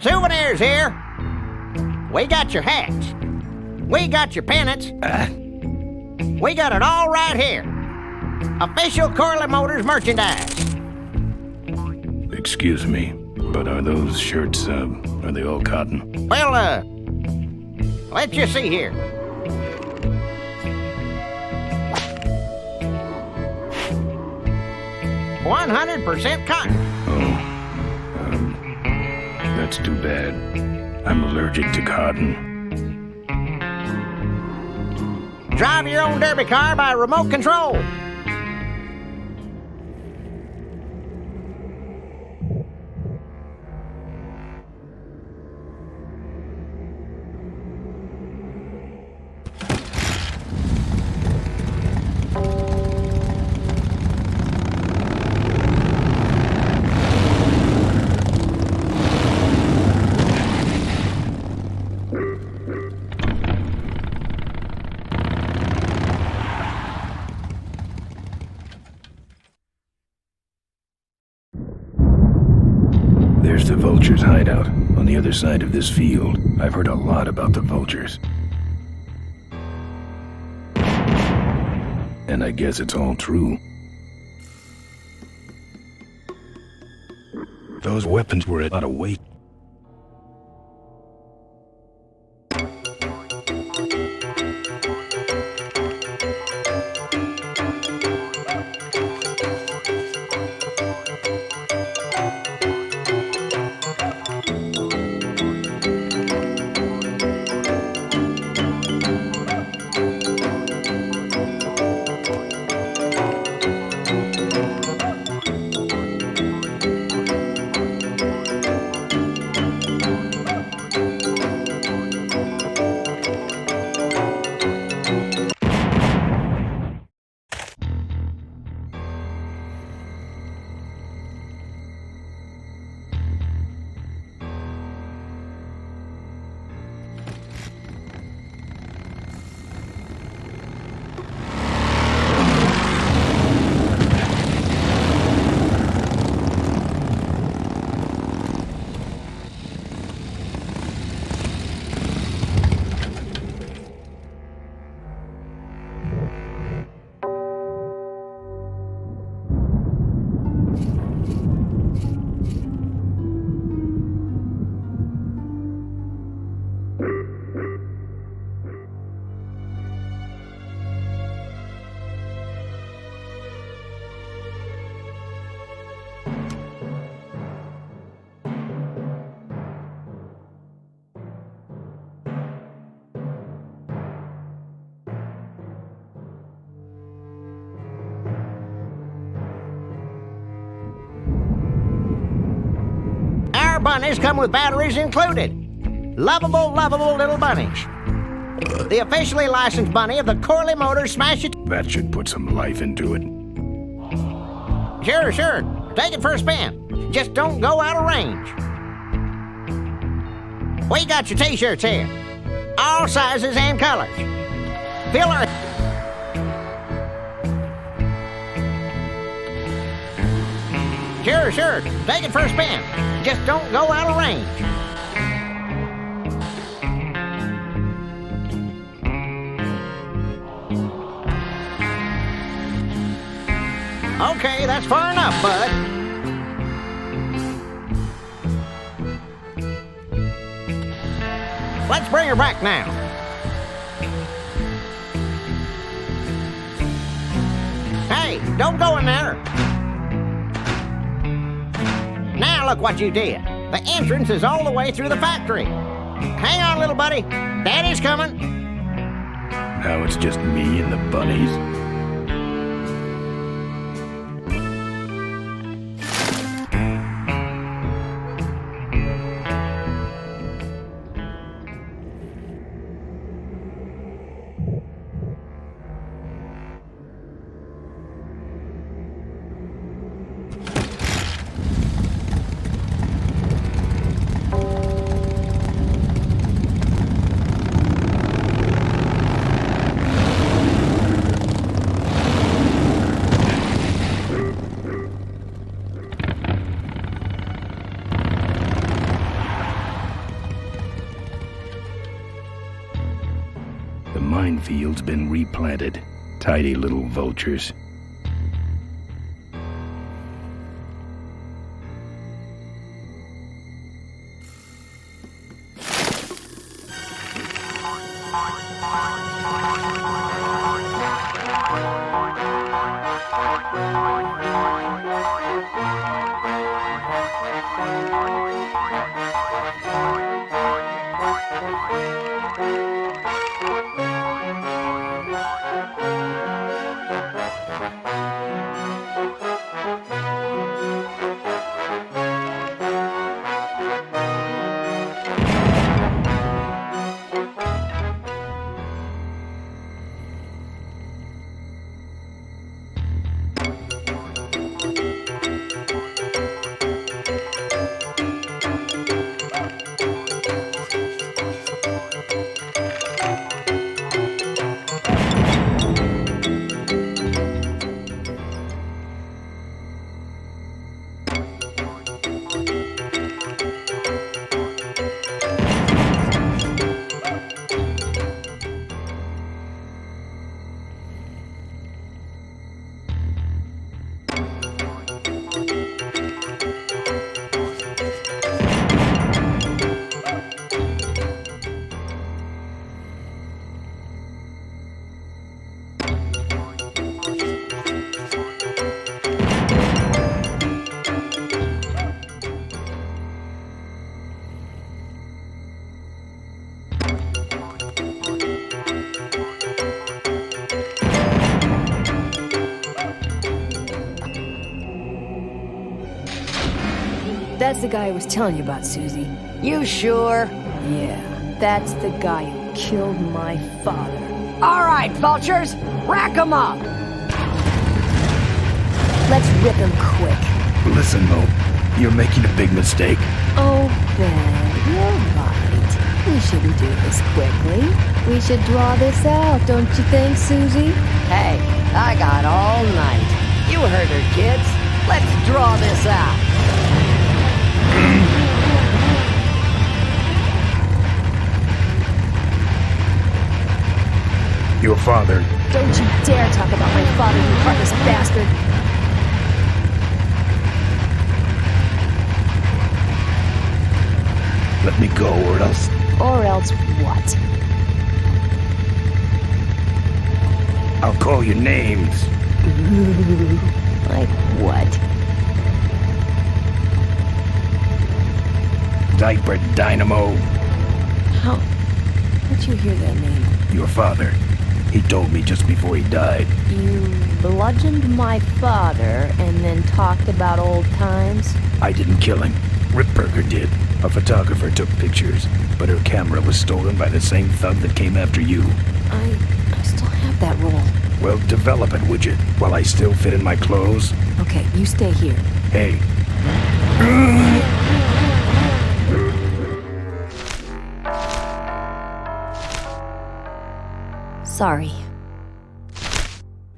Souvenirs here. We got your hats. We got your pennants. We got it all right here. Official Corley Motors merchandise. Excuse me, but are those shirts, are they all cotton? Well, let's just see here. "100% cotton." Oh, that's too bad. I'm allergic to cotton. Drive your own derby car by remote control. There's the Vulture's hideout, on the other side of this field. I've heard a lot about the Vultures. And I guess it's all true. Those weapons were a lot of weight. Bunnies come with batteries included. Lovable, lovable little bunnies. The officially licensed bunny of the Corley Motors Smash It. That should put some life into it. Sure. Take it for a spin. Just don't go out of range. We got your t-shirts here. All sizes and colors. Feel our... Sure. Take it for a spin. Just don't go out of range. Okay, that's far enough, bud. Let's bring her back now. Hey, don't go in there. Now look what you did. The entrance is all the way through the factory. Hang on, little buddy. Daddy's coming. Now it's just me and the bunnies. The minefield's been replanted. Tidy little vultures. That's the guy I was telling you about, Susie. You sure? Yeah, that's the guy who killed my father. All right, vultures, rack 'em up. Let's rip him quick. Listen, Mo, you're making a big mistake. Oh, Ben, you're right. We shouldn't do this quickly. We should draw this out, don't you think, Susie? Hey, I got all night. You heard her, kids. Let's draw this out. Your father. Don't you dare talk about my father, you heartless bastard. Let me go, or else... Or else what? I'll call you names. Ooh, like what? Diaper Dynamo. How? How'd you hear that name? Your father. He told me just before he died. You bludgeoned my father and then talked about old times? I didn't kill him. Ripburger did. A photographer took pictures, but her camera was stolen by the same thug that came after you. I still have that roll. Well, develop it, would you? While I still fit in my clothes? Okay, you stay here. Hey. Sorry.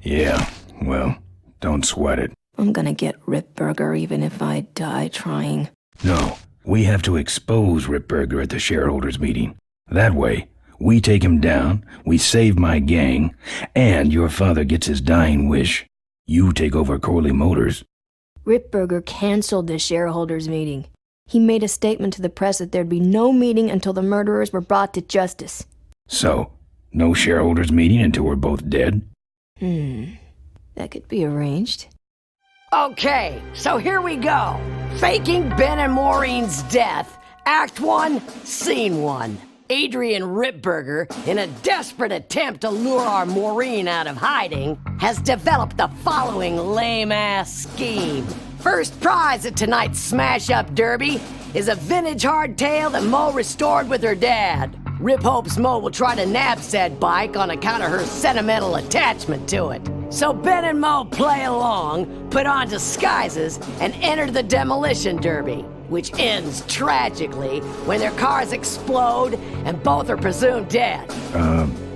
Yeah, well, don't sweat it. I'm gonna get Ripburger even if I die trying. No, we have to expose Ripburger at the shareholders meeting. That way, we take him down, we save my gang, and your father gets his dying wish. You take over Corley Motors. Ripburger canceled the shareholders meeting. He made a statement to the press that there'd be no meeting until the murderers were brought to justice. So, no shareholders meeting until we're both dead? That could be arranged. Okay, so here we go. Faking Ben and Maureen's death. Act 1, Scene 1. Adrian Ripburger, in a desperate attempt to lure our Maureen out of hiding, has developed the following lame-ass scheme. First prize at tonight's smash-up derby is a vintage hardtail that Mo restored with her dad. Rip hopes Mo will try to nab said bike on account of her sentimental attachment to it. So Ben and Mo play along, put on disguises, and enter the demolition derby, which ends tragically when their cars explode and both are presumed dead.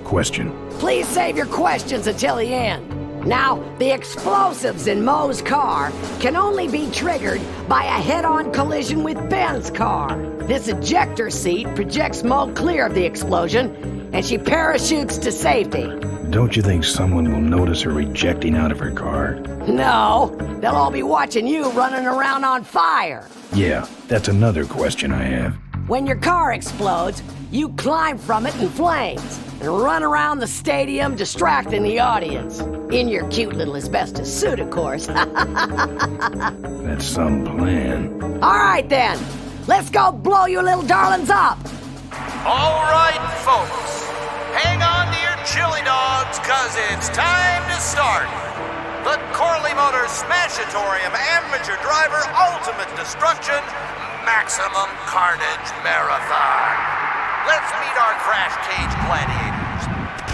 Question. Please save your questions until the end. Now, the explosives in Mo's car can only be triggered by a head-on collision with Ben's car. This ejector seat projects Mo clear of the explosion, and she parachutes to safety. Don't you think someone will notice her ejecting out of her car? No, they'll all be watching you running around on fire. Yeah, that's another question I have. When your car explodes, you climb from it in flames and run around the stadium distracting the audience. In your cute little asbestos suit, of course. That's some plan. All right then, let's go blow you little darlings up. All right, folks. Hang on to your chili dogs, cause it's time to start. The Corley Motors Smashatorium Amateur Driver Ultimate Destruction Maximum Carnage Marathon. Let's meet our crash cage gladiators.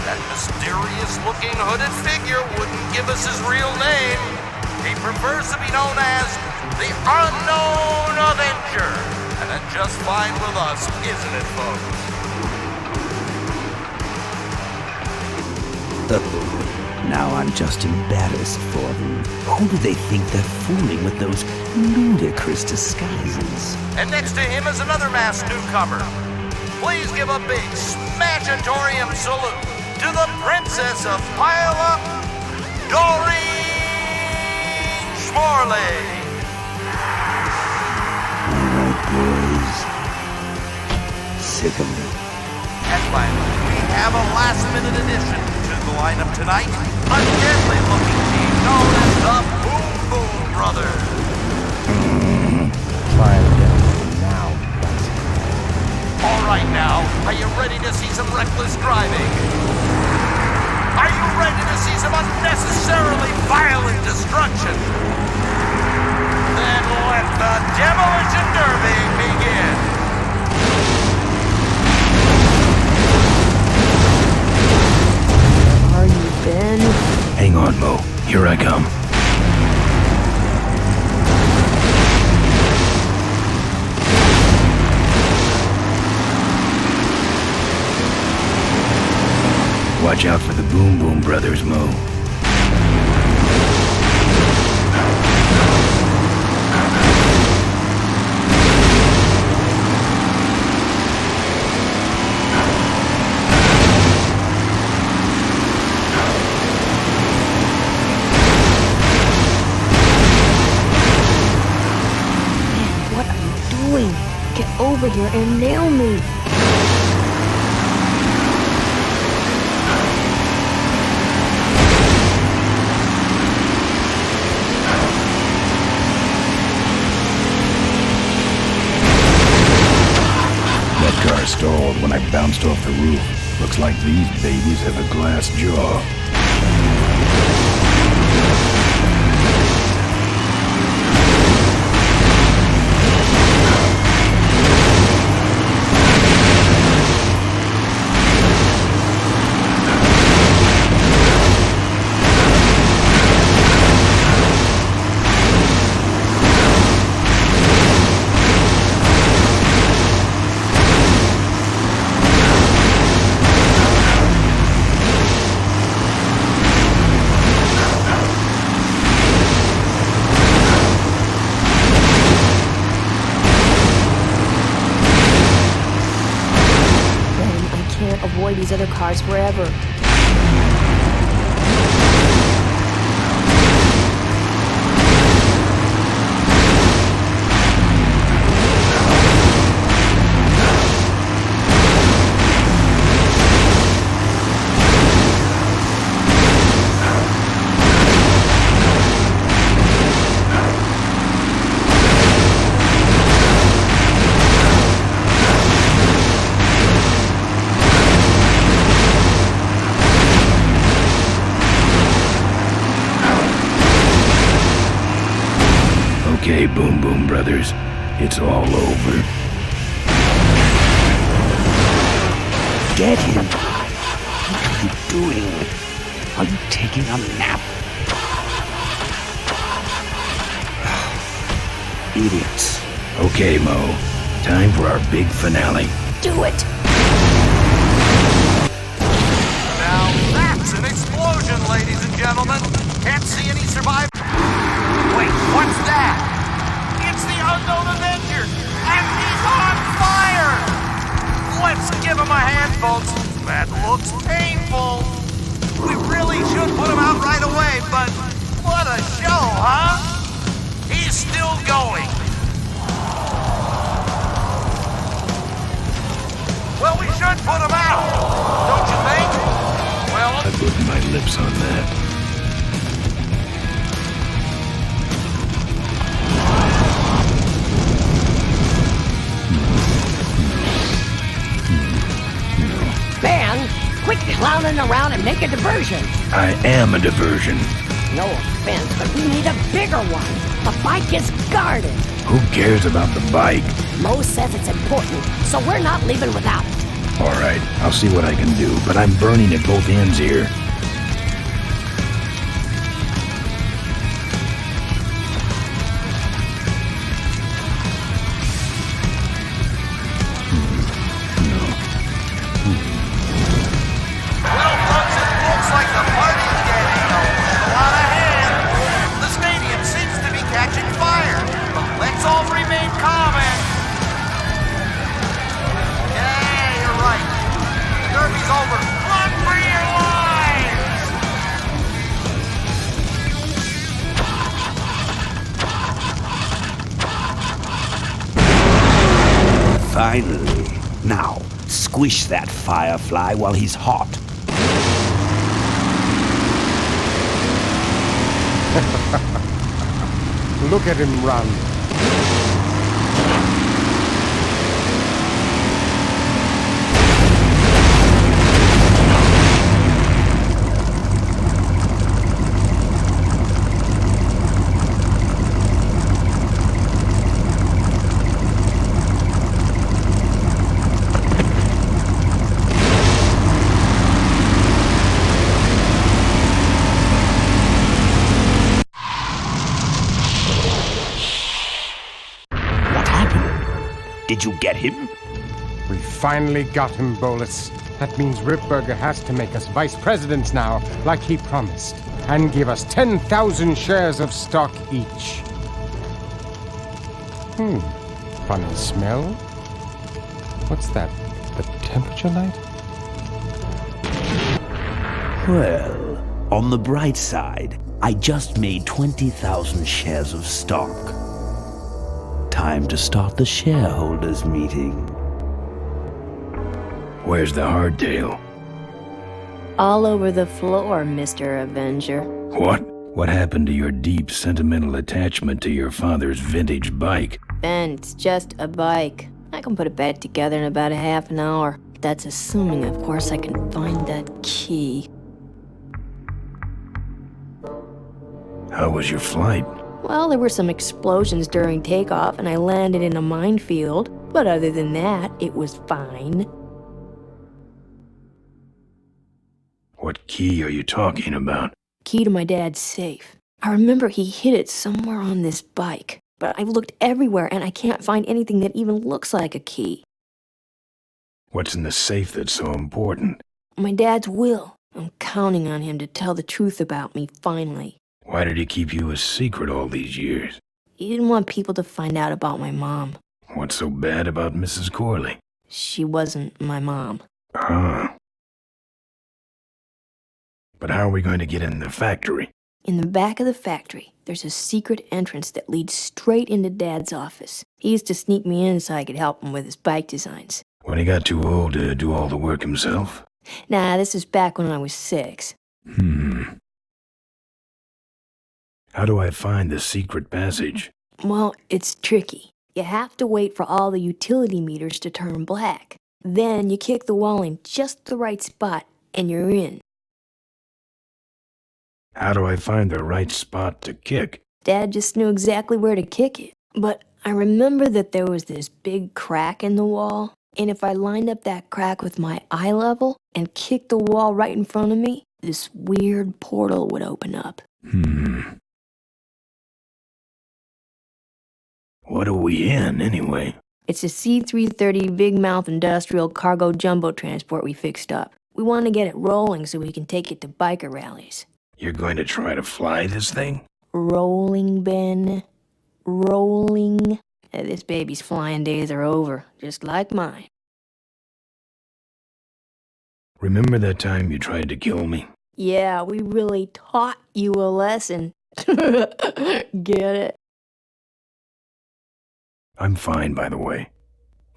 That mysterious-looking hooded figure wouldn't give us his real name. He prefers to be known as the Unknown Avenger. And that's just fine with us, isn't it, folks? Now I'm just embarrassed for them. Who do they think they're fooling with those ludicrous disguises? And next to him is another masked newcomer. Please give a big Smashatorium salute to the Princess of Pile-Up, Doreen Schmorley. All right, boys. Sick of me. And finally, we have a last-minute addition to the lineup tonight. A deadly-looking team known as the Boom Boom Brothers. All right now, are you ready to see some reckless driving? Are you ready to see some unnecessarily violent destruction? Then let the Demolition Derby begin. Are you, Ben? Hang on, Mo. Here I come. Watch out for the Boom Boom Brothers, Mo. What are you doing? Get over here and nail me. Car stalled when I bounced off the roof. Looks like these babies have a glass jaw. Avoid these other cars forever. Okay, Boom Boom Brothers, it's all over. Get him! What are you doing? Are you taking a nap? Idiots. Okay, Mo, time for our big finale. Do it! Now that's an explosion, ladies and gentlemen. Can't see any survivors. Wait, what's that? It's the Unknown Avenger, and he's on fire! That looks painful. We really should put him out right away, but what a show, huh? He's still going. Well, we should put him out, don't you think? Well, I put my lips on that. Ben, quit clowning around and make a diversion. I am a diversion. No offense, but we need a bigger one. The bike is guarded. Who cares about the bike? Mo says it's important, so we're not leaving without it. All right, I'll see what I can do, but I'm burning at both ends here. Well, folks, it looks like the party's getting a lot ahead. The stadium seems to be catching fire, but let's all remain calm and... Yeah, you're right. The derby's over. Run for your lives! Finally. Now, squish that firefly while he's hot. Look at him run. Did you get him? We finally got him, Bolus. That means Ripburger has to make us vice presidents now, like he promised, and give us 10,000 shares of stock each. Funny smell. What's that? The temperature light? Well, on the bright side, I just made 20,000 shares of stock. Time to start the shareholders meeting. Where's the hardtail? All over the floor, Mr. Avenger. What? What happened to your deep sentimental attachment to your father's vintage bike? Ben, it's just a bike. I can put it back together in about a half an hour. That's assuming, of course, I can find that key. How was your flight? Well, there were some explosions during takeoff, and I landed in a minefield. But other than that, it was fine. What key are you talking about? Key to my dad's safe. I remember he hid it somewhere on this bike. But I've looked everywhere, and I can't find anything that even looks like a key. What's in the safe that's so important? My dad's will. I'm counting on him to tell the truth about me, finally. Why did he keep you a secret all these years? He didn't want people to find out about my mom. What's so bad about Mrs. Corley? She wasn't my mom. Ah. But how are we going to get in the factory? In the back of the factory, there's a secret entrance that leads straight into Dad's office. He used to sneak me in so I could help him with his bike designs. When he got too old to do all the work himself? Nah, this is back when I was 6. How do I find the secret passage? Well, it's tricky. You have to wait for all the utility meters to turn black. Then you kick the wall in just the right spot, and you're in. How do I find the right spot to kick? Dad just knew exactly where to kick it. But I remember that there was this big crack in the wall, and if I lined up that crack with my eye level and kicked the wall right in front of me, this weird portal would open up. What are we in, anyway? It's a C-330 Big Mouth Industrial Cargo Jumbo Transport we fixed up. We want to get it rolling so we can take it to biker rallies. You're going to try to fly this thing? Rolling, Ben. Rolling. This baby's flying days are over, just like mine. Remember that time you tried to kill me? Yeah, we really taught you a lesson. Get it? I'm fine, by the way.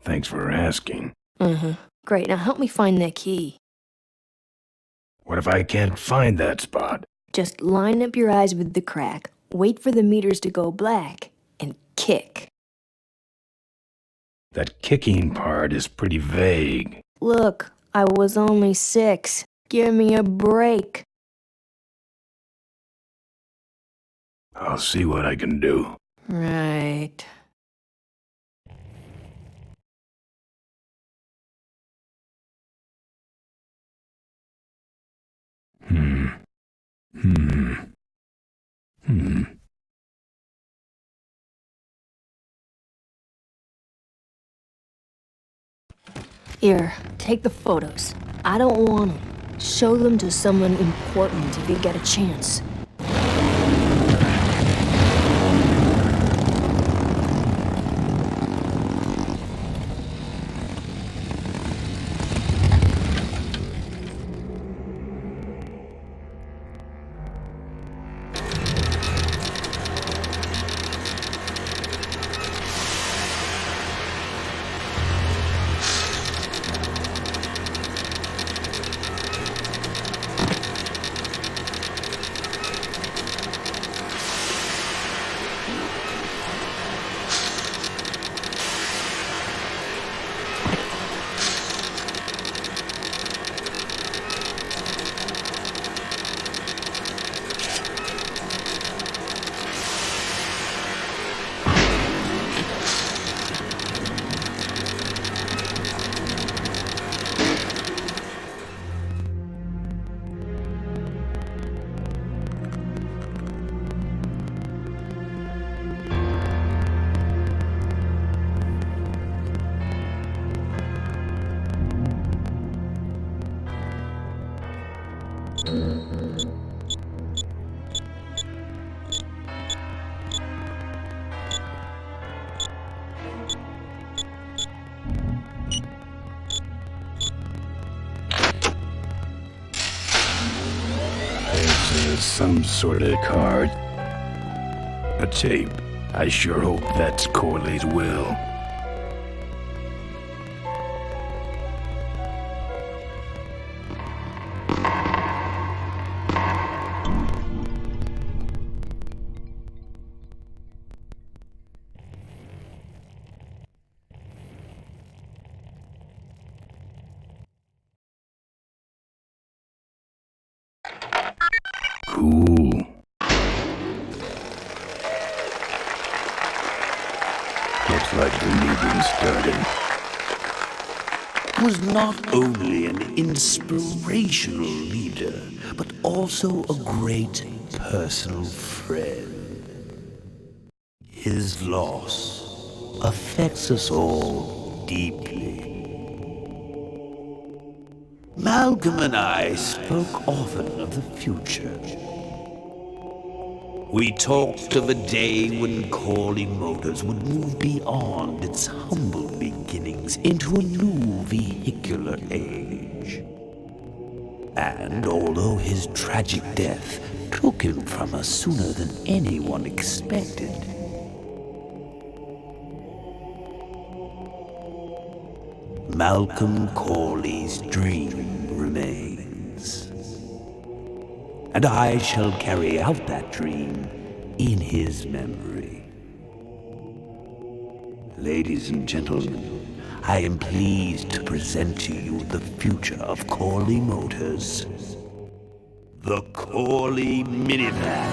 Thanks for asking. Great, now help me find that key. What if I can't find that spot? Just line up your eyes with the crack, wait for the meters to go black, and kick. That kicking part is pretty vague. Look, I was only 6. Give me a break. I'll see what I can do. Right. Here, take the photos. I don't want them. Show them to someone important if you get a chance. Some sort of card. A tape. I sure hope that's Corley's will. Cool. Looks like the meeting started. Was not only an inspirational leader, but also a great personal friend. His loss affects us all deeply. Malcolm and I spoke often of the future. We talked of a day when Corley Motors would move beyond its humble beginnings into a new vehicular age. And although his tragic death took him from us sooner than anyone expected, Malcolm Corley's dream remains. And I shall carry out that dream in his memory. Ladies and gentlemen, I am pleased to present to you the future of Corley Motors. The Corley Minivan.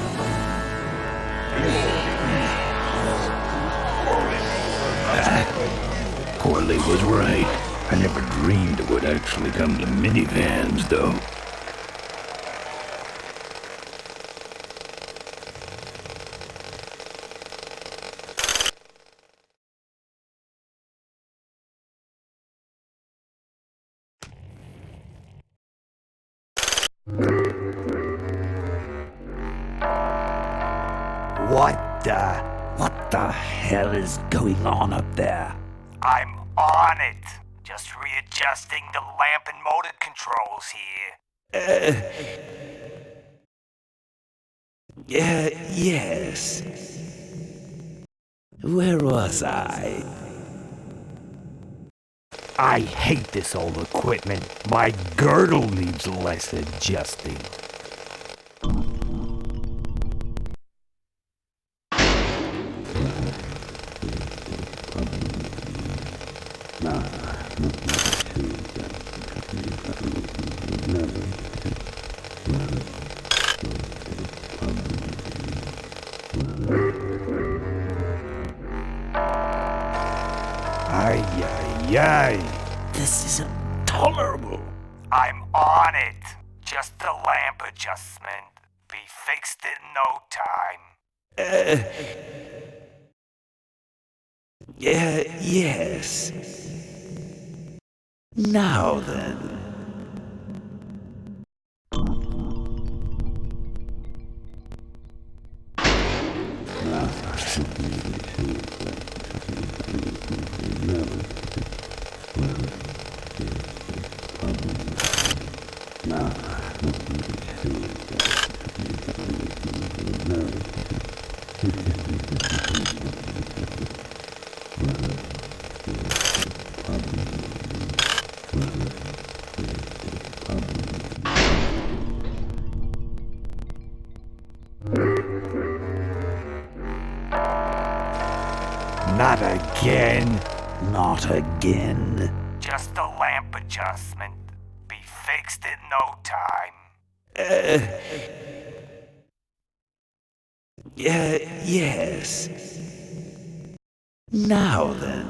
Corley was right. I never dreamed it would actually come to minivans, though. What the hell is going on up there? I'm on it. Just readjusting the lamp and motor controls here. Yes. Where was I? I hate this old equipment. My girdle needs less adjusting. Ay. This is intolerable. I'm on it. Just the lamp adjustment. Be fixed in no time. Yes. Now then. Not again. Not again. Just the lamp adjustment. Be fixed in no time. Yes. Now then.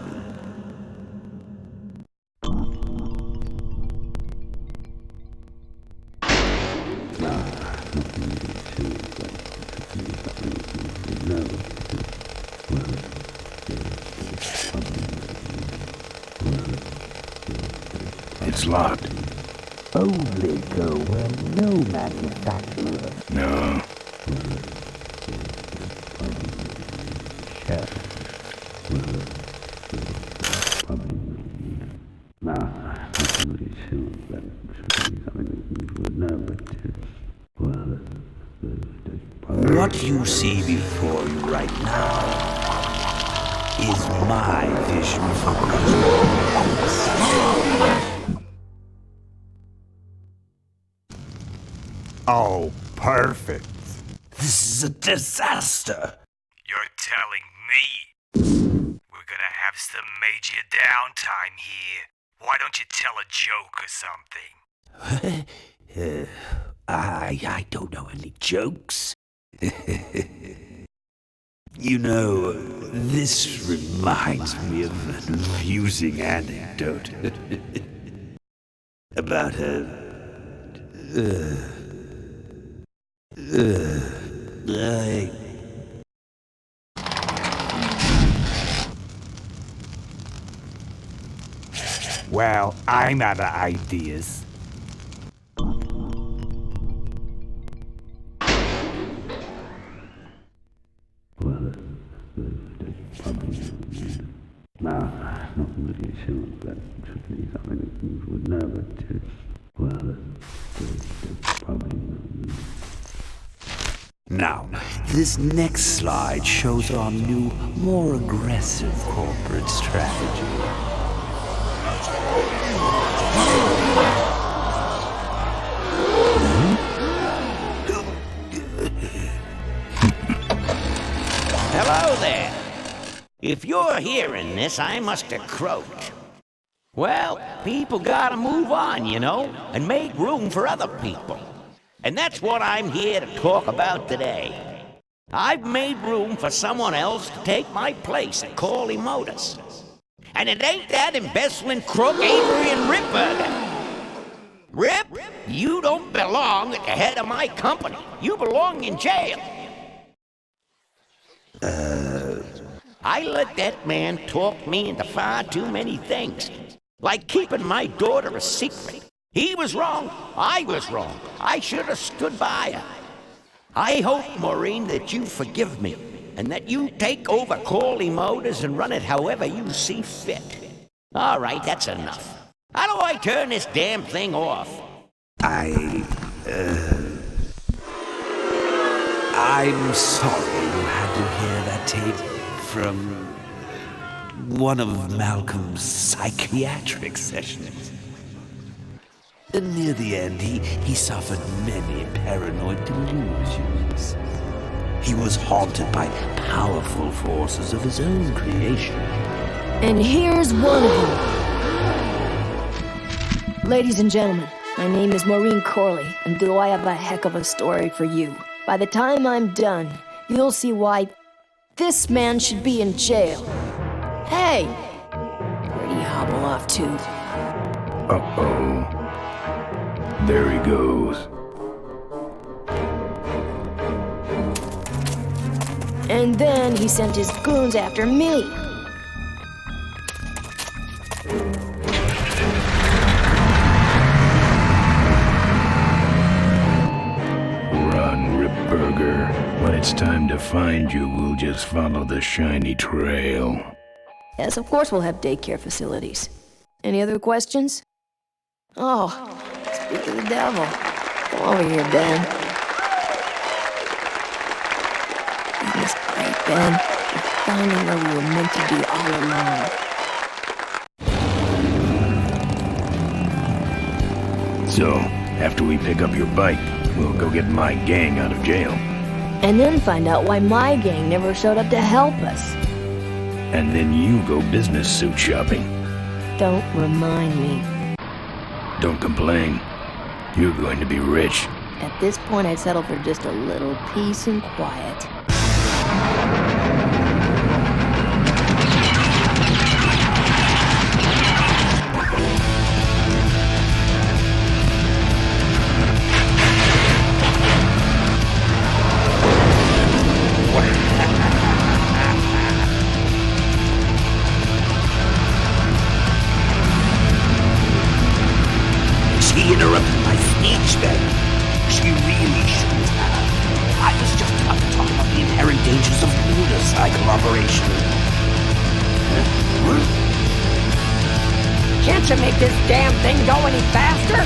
It's locked. Only go where no manufacturer. No. What you see before you right now is my vision for Oh, perfect. This is a disaster. You're telling me we're gonna have some major downtime here. Why don't you tell a joke or something? I don't know any jokes. You know, this reminds me of an amusing anecdote about Well, I'm out of ideas. Now, this next slide shows our new, more aggressive corporate strategy. Hello there. If you're hearing this, I must have croaked. Well, people gotta move on, you know, and make room for other people. And that's what I'm here to talk about today. I've made room for someone else to take my place at Corley Motors. And it ain't that embezzling crook Adrian Ripburger. Rip, you don't belong at the head of my company. You belong in jail. I let that man talk me into far too many things. Like keeping my daughter a secret. He was wrong. I was wrong. I should have stood by her. I hope, Maureen, that you forgive me and that you take over Corley Motors and run it however you see fit. All right, that's enough. How do I turn this damn thing off? I'm sorry you had to hear that tape from one of Malcolm's psychiatric sessions. Near the end, he suffered many paranoid delusions. He was haunted by powerful forces of his own creation. And here's one of them. Ladies and gentlemen, my name is Maureen Corley, and do I have a heck of a story for you. By the time I'm done, you'll see why this man should be in jail. Hey! Where'd he hobble off to? Uh-oh. There he goes. And then he sent his goons after me. Run, Ripburger. When it's time to find you, we'll just follow the shiny trail. Yes, of course we'll have daycare facilities. Any other questions? Oh, speak of the devil. Come over here, Ben. It was great, Ben. We're finding where we were meant to be all along. So, after we pick up your bike, we'll go get my gang out of jail. And then find out why my gang never showed up to help us. And then you go business suit shopping. Don't remind me. Don't complain. You're going to be rich. At this point, I'd settle for just a little peace and quiet. She interrupted my speech then. She really shouldn't have. I was just about to talk about the inherent dangers of motorcycle operation. Can't you make this damn thing go any faster?